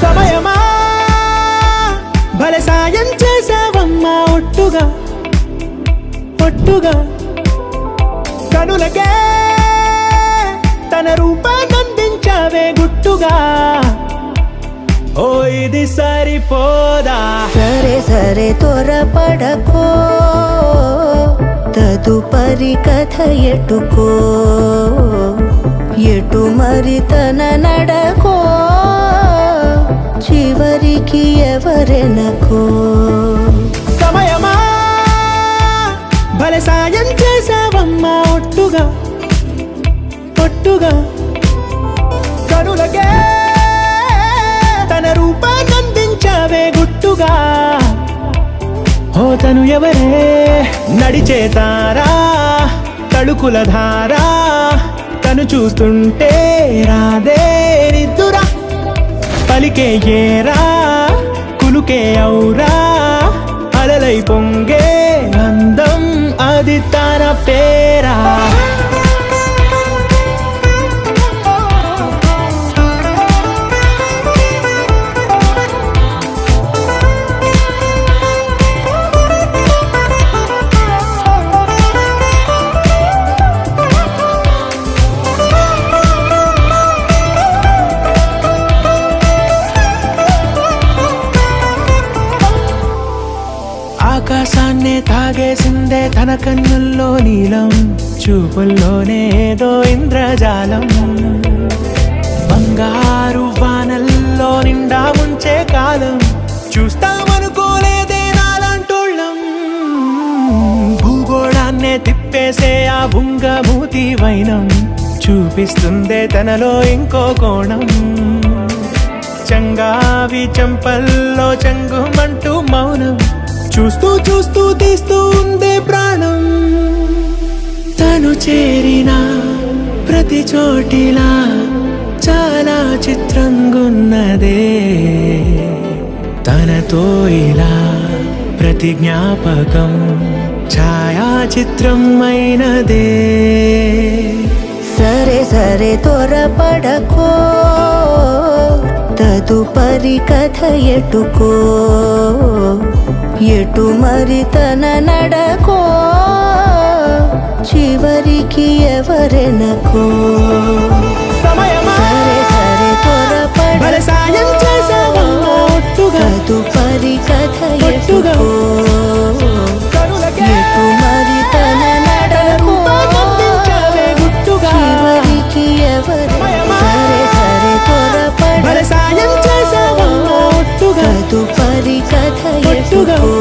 సమయమా భలే సాయం చేసావమ్మా ఒట్టుగా ఒట్టుగా కనులకే తన రూపాన్నందించావే గుట్టుగా ఓ ఇది సరిపోదా సరే సరే త్వరపడకో తదుపరి కథ ఎటుకో ఎటు మరి తన నడకో చివరికి ఎవరెనకో సమయమా భలే సాయం చేసావమ్మా ఒట్టుగా ఒట్టుగా కనులకే తన రూపాన్నందించావే గుట్టుగా ఓ తను ఎవరే నడిచే తారా తడుకుల ధారా తను చూస్తుంటే రాదే నిద్దురా పలికే ఏరా కులుకే ఔరా అలలై పొంగే అందం అది తన పేరా ఆకాశాన్నే తాగేసిందే తన కన్నుల్లో నీలం చూపుల్లోనే ఏదో ఇంద్రజాలం బంగారు వానల్లో నిండా ముంచే కాలం చూస్తామనుకోలేదే నాలంటోళ్ళం భూగోళాన్నే తిప్పేసే ఆ బుంగమూతి వైనం చూపిస్తుందే తనలో ఇంకో కోణం చంగావి చెంపల్లో చంగుమంటూ మౌనం చూస్తూ చూస్తూ తీస్తూ ఉందే ప్రాణం తను చేరిన ప్రతి చోటిలా చాలా చిత్రంగున్నదే తనతో ఇలా ప్రతి జ్ఞాపకం ఛాయాచిత్రం అయినదే సరే సరే త్వరపడకో తదుపరి కథ ఎటుకో ఎటు మరి తన నడకో చివరికి ఎవరెనకో సమయమా సరే సరే భలే సాయం చేసావమ్మా ఒట్టుగా తదుపరి కథ ఒట్టుగా ఎటుకో కనులకే ఎటు మరి తన నడకో రూపాన్నందించావే గుట్టుగా చివరికి ఎవరు సమయమా సరే సరే భలే త్వరపడ సాయం చేసావమ్మా ఒట్టుగా తదుపరి కథ ఒట్టుగా ఎటుకో